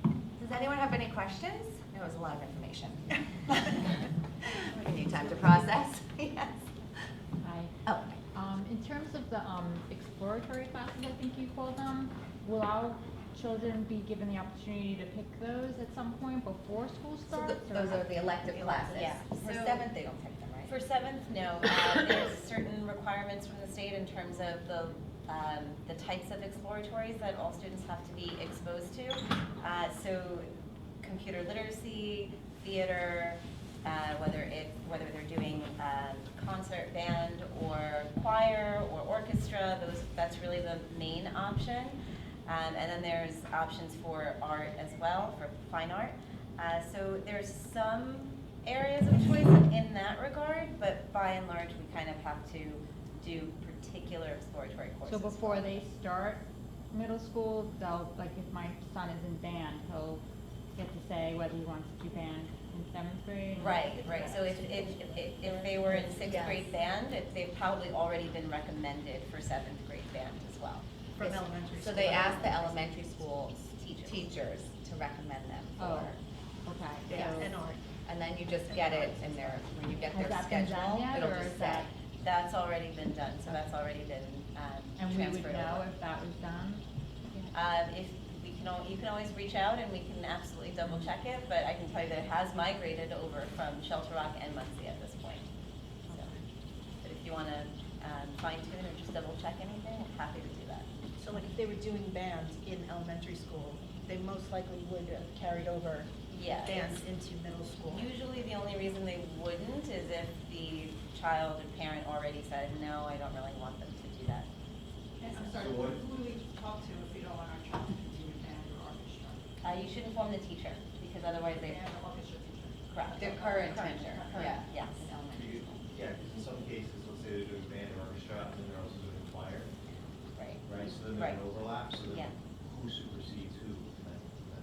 does anyone have any questions? That was a lot of information. We need time to process. Yes. Hi. Oh. In terms of the exploratory classes, I think you call them, will our children be given the opportunity to pick those at some point before school So starts? those are the elective classes. Yeah. For So- 7th, they don't take them, right? For 7th, no. There's certain requirements from the state in terms of the types of exploratories that all students have to be exposed to. So computer literacy, theater, whether they're doing concert, band, or choir, or orchestra, that's really the main option. And then there's options for art as well, for fine art. So there's some areas of choice in that regard, but by and large, we kind of have to do particular exploratory courses. So before they start middle school, they'll, like if my son is in band, he'll get to say whether he wants to do band in 7th grade? Right. So if they were in 6th grade band, they've probably already been recommended for 7th grade band as well. From Yes. elementary So school. they ask the elementary school teachers to recommend them Oh, for, okay. Yeah. So And art. and then you just get it in their, when you get Has their that been done schedule, yet, it'll or just is say. that- That's already been done, so that's already been And we transferred would know over. if that was done? If we can, you can always reach out and we can absolutely double check it, but I can tell you that it has migrated over from Shelter Rock and Muncie at this point. So, but if you want to fine tune or just double check anything, I'm happy to do that. So like if they were doing band in elementary school, they most likely would have carried over Yeah, band it's- into middle school. Usually the only reason they wouldn't is if the child or parent already said, no, I don't really want them to do that. I'm sorry, who do we talk to if we don't want our child to continue band or orchestra? You should inform the teacher, because otherwise they, Band or orchestra teacher? correct. Their current Correct. teacher, Correct. yeah. Yes. in elementary school. Yeah, because in some cases, let's say they're doing band or orchestra, and then they're also doing choir, Right. right? So then Right. there's an overlap, so Yeah. then who supersedes who?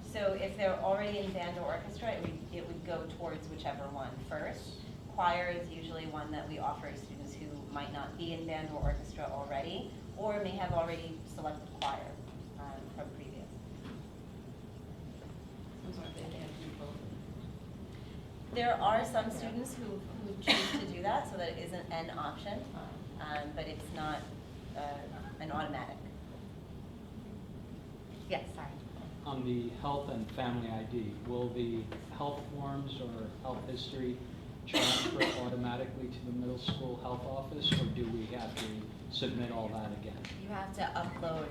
So if they're already in band or orchestra, it would go towards whichever one first. Choir is usually one that we offer to students who might not be in band or orchestra already, or may have already selected choir from previous. Sometimes they have to do both. There are some students who choose to do that, so that it isn't an option, but it's not an automatic. Yes, sorry. On the health and family ID, will the health forms or health history transfer automatically to the middle school health office, or do we have to submit all that again? You have to upload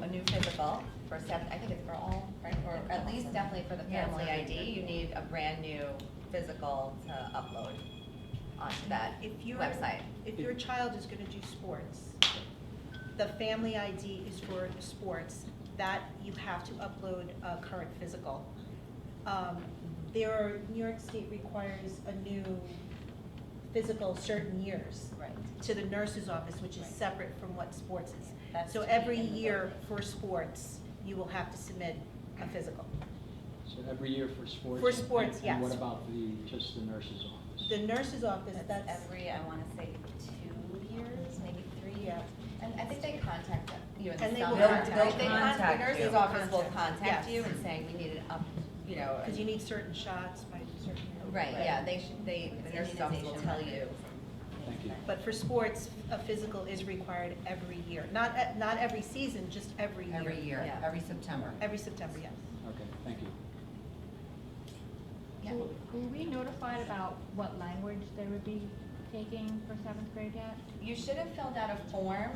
a new physical for 7th, I think it's for all, right? Or at least definitely for the family ID, you need a brand new physical to upload onto that website. If your child is gonna do sports, the family ID is for sports, that you have to upload a current physical. New York State requires a new physical certain years. Right. To the nurse's office, which is Right. separate from what sports is. That's So to be every in the year building. for sports, you will have to submit a physical. So every year for sports? For sports, And what yes. about just the nurse's office? The nurse's office, That's that's, every, I wanna say, 2 years, maybe 3. yeah. And I think they contact you in the And they summer. will They'll contact They you. contact the nurse's you. office will Contact, contact you yes. and saying, we need it up, you know. Because you need certain shots by certain. Right, yeah, the It's nurse's office will immunization. tell you. Thank you. But for sports, a physical is required every year. Not every season, just every year. Every year, Yeah. every September. Every September, yes. Okay, thank you. Yeah. Were we notified about what language they would be taking for seventh grade yet? You should have filled out a form.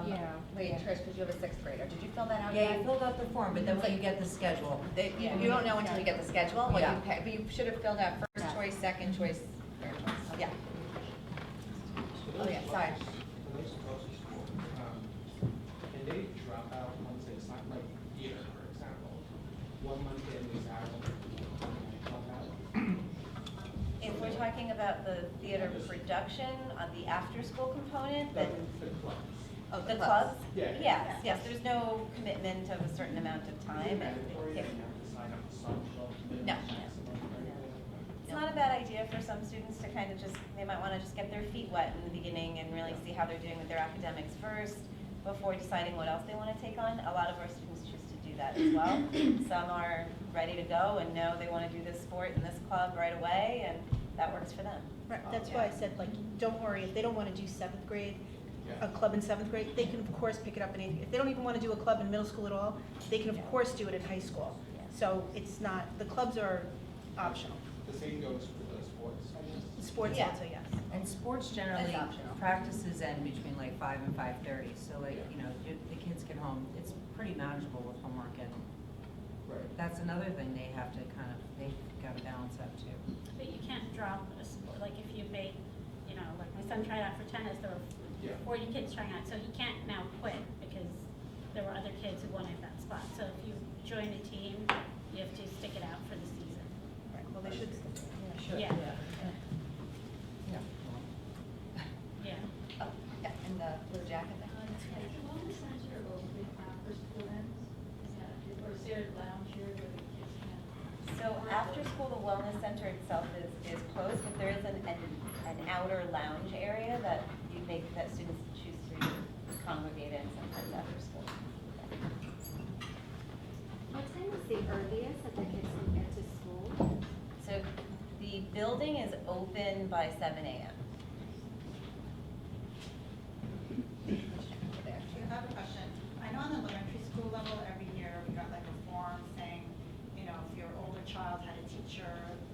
Yeah. Wait, Trish, because you have a sixth grader. Did you fill that out Yeah, yet? you filled out the form, but then when you get the schedule, You don't know until you get the schedule, what Yeah. you pay, but you should have filled out first choice, second choice, third choice. Yeah. Oh, yeah, sorry. When they supposed to school, can they drop out once it's not like theater, for example? One month in is out, drop out? If we're talking about the theater production, the after-school component, then, The clubs. oh, the clubs. clubs? Yeah. Yes, there's no commitment of a certain amount of time. and Mandatory, if- and you have to sign up for some club. No. It's not a bad idea for some students to kind of just, they might want to just get their feet wet in the beginning and really see how they're doing with their academics first before deciding what else they want to take on. A lot of our students choose to do that as well. Some are ready to go and know they want to do this sport in this club right away, and that works for them. Right, that's why I said, like, don't worry, if they don't want to do seventh grade, Yeah. a club in seventh grade, they can of course pick it up in eighth. If they don't even want to do a club in middle school at all, they can of course do it in high school. Yeah. So it's not, the clubs are optional. The same goes for the sports, I guess. Sports Yeah. also, yes. and sports generally, That's optional. practices end between like 5 and 5:30, so like, you know, the kids get home, it's pretty manageable with homework, and Right. that's another thing they have to kind of, they've got to balance that too. But you can't drop a sport, like if you make, you know, like my son tried out for tennis, there Yeah. were 40 kids trying out, so he can't now quit because there were other kids who wanted that spot. So if you join a team, you have to stick it out for the season. Right, well, they should, Yeah. Yeah. Yeah. Oh, yeah, and the blue jacket there. So after school, the wellness center itself is closed, but there is an outer lounge area that that students choose to congregate in sometimes after school. What time is the earliest that the kids can get to school? So the building is open by 7 a.m. I have a question. I know on the elementary school level, every year we got like a form saying, you know, if your older child had a teacher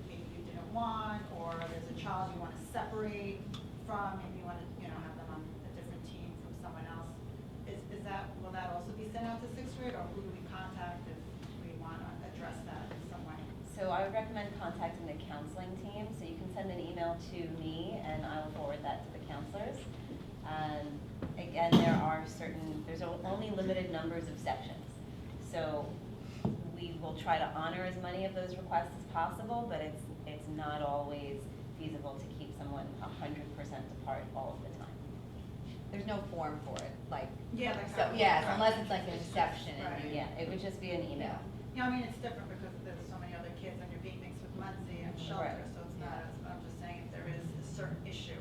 maybe you didn't want, or there's a child you want to separate from, maybe you want to, you know, have them on a different team from someone else. Is that, will that also be sent out to sixth grade, or who do we contact if we want to address that in some way? So I would recommend contacting the counseling team. So you can send an email to me, and I will forward that to the counselors. Again, there's only limited numbers of sections. So we will try to honor as many of those requests as possible, but it's not always feasible to keep someone 100% apart all of the time. There's no form for it, like, Yeah, like so, how- yes, unless it's like an exception and Right. you. Yeah, it would just be an email. Yeah, I mean, it's different because there's so many other kids and you're being mixed with Muncie and shelter, Right. so it's not as, I'm just saying if there is a certain issue.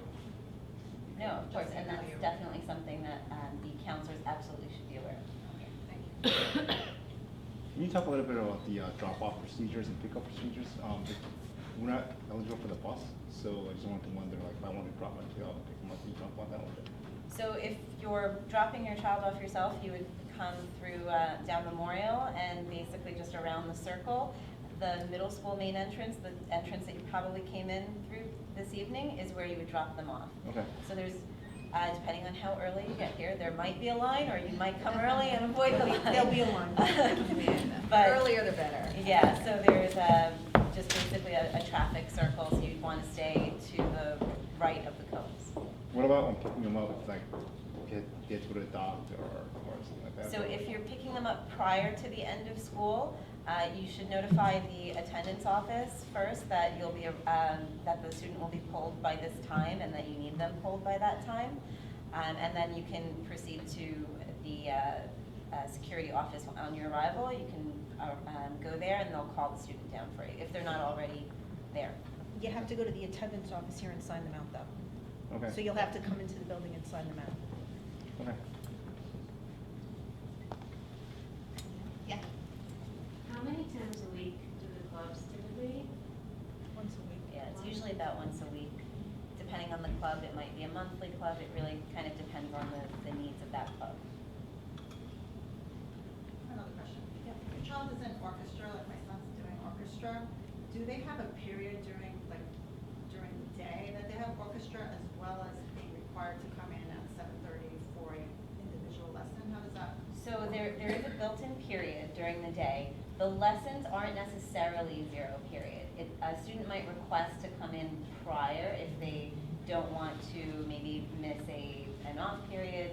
No, of course, Just and email that's you. definitely something that the counselors absolutely should be aware of. Thank you. Can you talk a little bit about the drop-off procedures and pickup procedures? We're not eligible for the bus, so I just wanted to wonder, like, if I want to drop my child, pick them up, can you drop one down? So if you're dropping your child off yourself, you would come through down Memorial and basically just around the circle. The middle school main entrance, the entrance that you probably came in through this evening, is where you would drop them off. Okay. So there's, depending on how early you get here, there might be a line, or you might come early and avoid the line. There'll be a line. But- Earlier the better. Yeah, so there's just basically a traffic circle, so you'd want to stay to the right of the cones. What about when picking them up, like, get to the doctor or something like that? So if you're picking them up prior to the end of school, you should notify the attendance office first that you'll be, that the student will be pulled by this time and that you need them pulled by that time. And then you can proceed to the security office on your arrival. You can go there and they'll call the student down for you if they're not already there. You have to go to the attendance office here and sign them out, though. Okay. So you'll have to come into the building and sign them out. Okay. Yeah. How many times a week do the clubs typically? Once a week. Yeah, it's usually about once a week. Depending on the club, it might be a monthly club, it really kind of depends on the needs of that club. Another question. If your child is in orchestra, like my son's doing orchestra, do they have a period during the day that they have orchestra as well as being required to come in at 7:30 for an individual lesson? How does that? So there is a built-in period during the day. The lessons aren't necessarily zero period. A student might request to come in prior if they don't want to maybe miss an off period.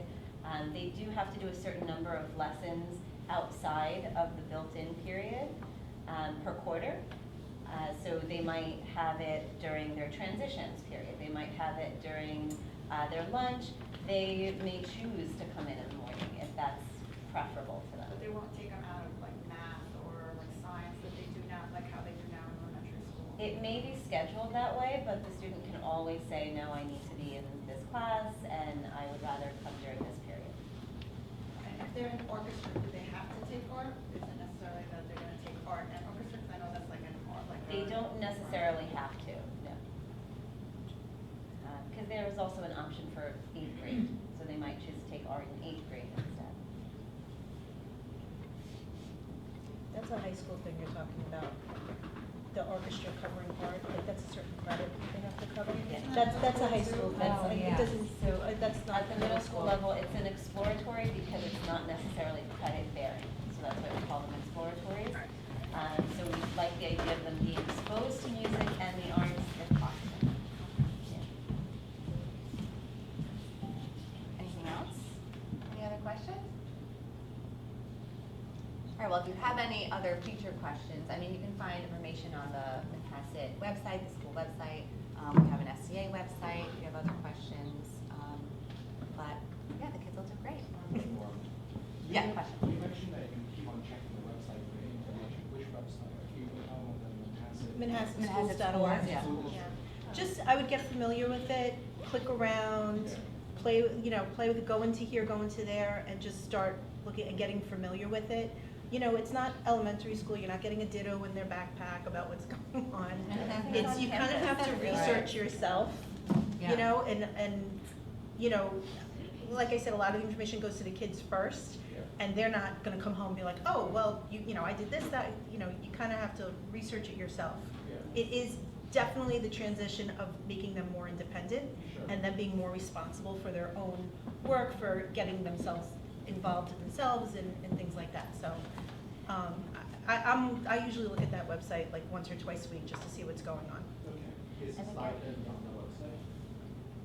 They do have to do a certain number of lessons outside of the built-in period per quarter. So they might have it during their transitions period. They might have it during their lunch. They may choose to come in the morning if that's preferable to them. But they won't take them out of like math or like science that they do now, like how they do now in elementary school? It may be scheduled that way, but the student can always say, no, I need to be in this class and I would rather come during this period. And if they're in orchestra, do they have to take art? Is it necessarily that they're gonna take art and orchestra? Because I know that's like an art, like. They don't necessarily have to, no. Because there is also an option for 8th grade, so they might choose to take art in 8th grade instead. That's a high school thing you're talking about, the orchestra covering art, like that's a certain credit they have to cover. Yeah. That's a high school thing, That's- like, it doesn't, that's not. At the middle school level, it's an exploratory because it's not necessarily credit bearing, so that's why we call them exploratories. So we like the idea of them being exposed to music and the arts if possible. Yeah. Anything else? Any other questions? All right, well, if you have any other future questions, I mean, you can find information on the Manhasset website, the school website. We have an SCA website if you have other questions. But, yeah, the kids all did great. Yeah, question. You mentioned that you keep on checking the website for information. Which website? Are you on the Manhasset? ManhassetSchools.org. Yeah. Just, I would get familiar with it, click around, play, play with it, go into here, go into there, and just start looking and getting familiar with it. It's not elementary school, you're not getting a ditto in their backpack about what's going on. It's, you kind of have to research yourself, like I said, a lot of the information goes to the kids first, and they're not gonna come home and be like, oh, well, I did this, that, you kind of have to research it yourself. It is definitely the transition of making them more independent and them being more responsible for their own work, for getting themselves involved in themselves and things like that. So I usually look at that website like once or twice a week just to see what's going on. Okay. Is And the again- stipend on the website?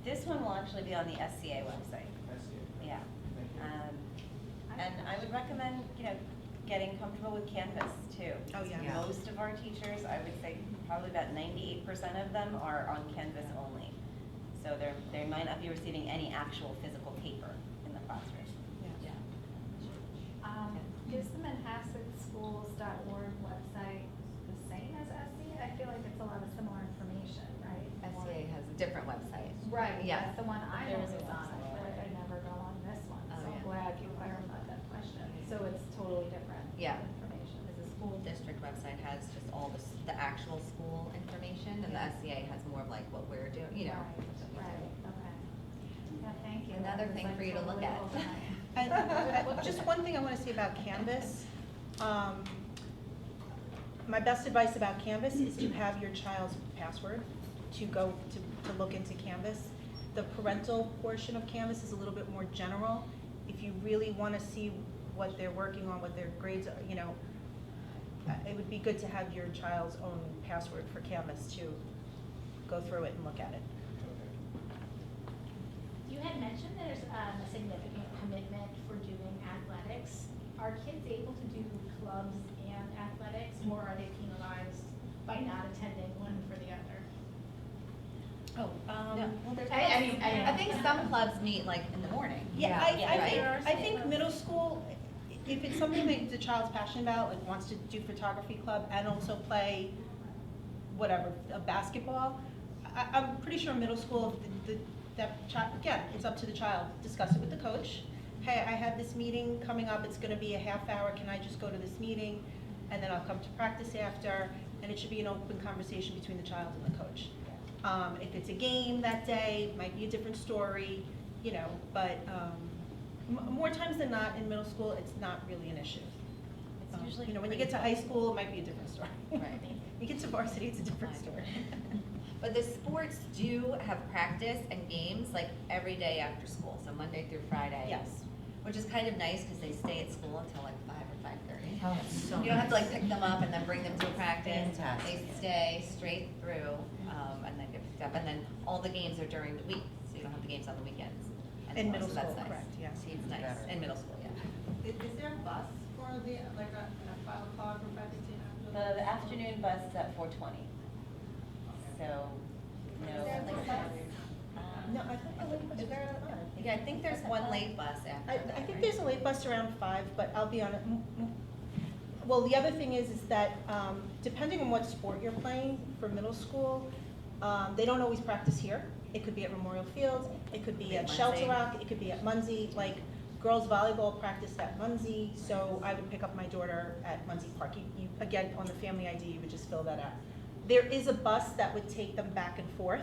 This one will actually be on the SCA website. I see it. Yeah. Thank you. And I would recommend, getting comfortable with Canvas too. Oh, yeah. Yeah. Most of our teachers, I would say probably about 98% of them are on Canvas only. So they might not be receiving any actual physical paper in the classroom. Is the ManhassetSchools.org website the same as SCA? I feel like it's a lot of similar information, right? SCA has a different website. Right, Yeah. that's the one I'm There is always a on. I feel like I never go on this one, Oh, so I'm yeah. glad you clarified that question. So it's totally different Yeah. information. Because the school district website has just all the actual school information, and the SCA has more of like what we're doing, Right, what we do. right, okay. Yeah, thank you. Another That was, thing like, for you to look totally at. overnight. And just one thing I want to say about Canvas. My best advice about Canvas is to have your child's password to go to look into Canvas. The parental portion of Canvas is a little bit more general. If you really want to see what they're working on, what their grades are, it would be good to have your child's own password for Canvas to go through it and look at it. You had mentioned there's a significant commitment for doing athletics. Are kids able to do clubs and athletics, or are they penalized by not attending one for the other? I think some clubs meet like in the morning. Yeah, right? I think middle school, if it's something that the child's passionate about, like wants to do photography club and also play whatever, basketball. I'm pretty sure middle school, that child, again, it's up to the child, discuss it with the coach. Hey, I have this meeting coming up, it's gonna be a half hour, can I just go to this meeting? And then I'll come to practice after, and it should be an open conversation between the child and the coach. If it's a game that day, it might be a different story, you know, but more times than not in middle school, it's not really an issue. It's usually You know, when you pretty get to high school, it might be a different story. Right. You get to varsity, it's a different story. But the sports do have practice and games like every day after school, so Monday through Friday. Yes. Which is kind of nice because they stay at school until like 5 or 5:30. Oh, it's so You don't have to like nice. pick them up and then bring them to a practice. Fantastic. They stay straight through, and then get picked up. And then all the games are during the week, so you don't have the games on the weekends. In anymore, middle so that's school, nice. correct, yes. See, it's nice, in middle school, yeah. Is there a bus for the, like a 5 o'clock or 5:15 after? The afternoon bus is at 4:20. So, no. Is there a like, bus? No, I think the late bus is around 5. Yeah, I think there's one late bus after I that, think right? there's a late bus around 5, but I'll be honest. Well, the other thing is that depending on what sport you're playing for middle school, they don't always practice here. It could be at Memorial Field, it could be at Shelter Muncie. Rock, it could be at Muncie. Like girls volleyball practiced at Muncie, so I would pick up my daughter at Muncie Park. You again on the family ID, you would just fill that out. There is a bus that would take them back and forth.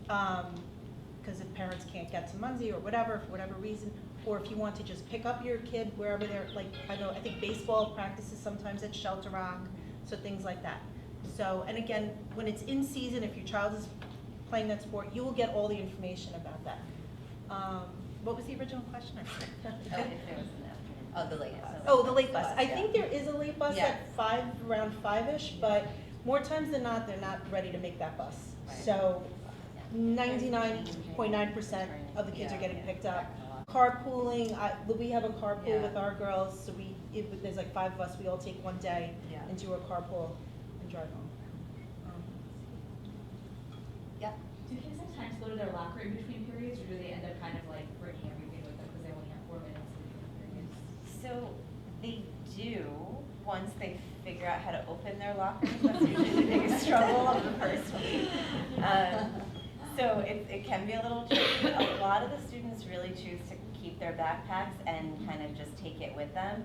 Because if parents can't get to Muncie or whatever, for whatever reason, or if you want to just pick up your kid wherever they're, like, I think baseball practices sometimes at Shelter Rock, so things like that. So, and again, when it's in season, if your child is playing that sport, you will get all the information about that. What was the original question? Oh, if there was an afternoon. Oh, the late bus. Oh, the late bus. I yeah. think there is a late bus Yeah. at 5, around 5-ish, but more times than not, they're not ready to make that bus. Right. So 99.9% of the kids are Yeah, getting yeah. picked up. Carpooling, we have a carpool Yeah. with our girls, so there's like 5 of us, we all take one day Yeah. and do a carpool and drive home. Yep. Do kids sometimes go to their locker in between periods, or do they end up kind of like bringing everything with them because they only have 4 minutes in between periods? So they do, once they figure out how to open their lockers. That's usually the biggest struggle of the first week. So it can be a little tricky. A lot of the students really choose to keep their backpacks and kind of just take it with them,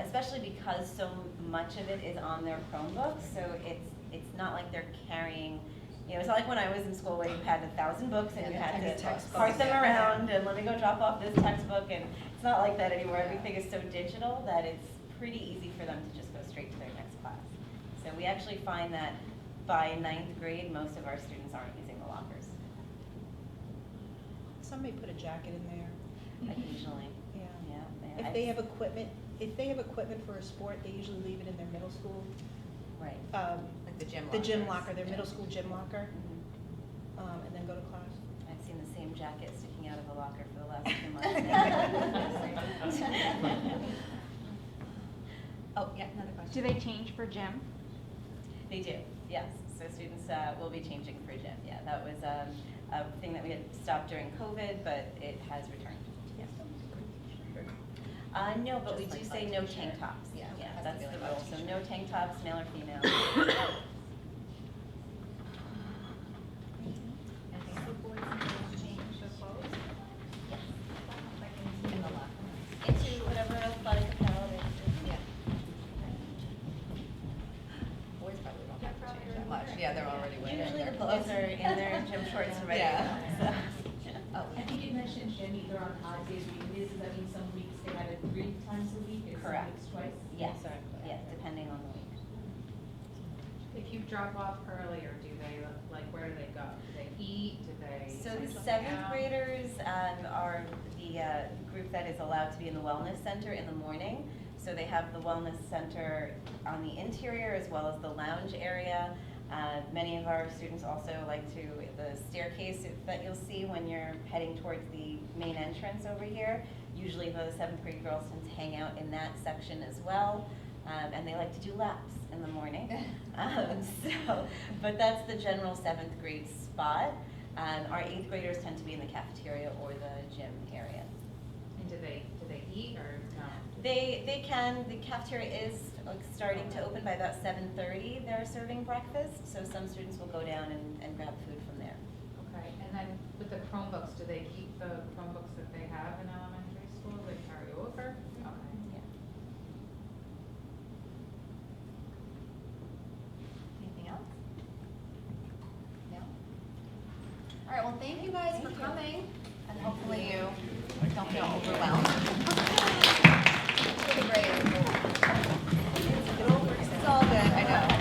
especially because so much of it is on their Chromebooks. So it's not like they're carrying, you know, it's not like when I was in school where you had 1,000 books and you had to cart them around and let me go drop off this textbook, and it's not like that anymore. Everything is so digital that it's pretty easy for them to just go straight to their next class. So we actually find that by 9th grade, most of our students aren't using the lockers, Some may put a jacket in there. occasionally. Yeah. Yeah. If they have equipment for a sport, they usually leave it in their middle school. Right. Like the gym The gym lockers. locker, their Yeah. middle school gym locker, Mhm. and then go to class. I've seen the same jacket sticking out of the locker for the last 2 months. Oh, yeah, another question. Do they change for gym? They do, yes. So students will be changing for gym. Yeah, that was a thing that we had stopped during COVID, but it has returned. Yes. No, but we Just do like say by no t-shirt. tank tops. Yeah, it Yeah, has to that's be the like by rule. So t-shirt. no tank tops, male or female. In the locker. Into whatever athletic apparel they Yeah. Boys probably don't have to change that much. Yeah, they're already wearing Usually their the clothes. boys are in their gym shorts already. Yeah. So. Oh, I think you mentioned gym either on odd days or even days. Does that mean some weeks they have it 3 times a week and some Correct. weeks twice? Yes, Exactly. yes, depending on the week. If you drop off earlier, do they, like, where do they go? Do they eat? Do they? So take the something 7th out? graders are the group that is allowed to be in the wellness center in the morning. So they have the wellness center on the interior as well as the lounge area. Many of our students also like to, the staircase that you'll see when you're heading towards the main entrance over here. Usually the 7th grade girls tend to hang out in that section as well. And they like to do laps in the morning. But that's the general 7th grade spot. Our 8th graders tend to be in the cafeteria or the gym area. And do they eat or no? They can, the cafeteria is like, starting to open by about 7:30. They're serving breakfast, so some students will go down and grab food from there. Okay, and then with the Chromebooks, do they keep the Chromebooks that they have in elementary school, they carry over? Okay. Yeah. Anything else? No? All right, well, thank you guys for coming, and hopefully you don't feel overwhelmed. It's really great. It's all good, I know.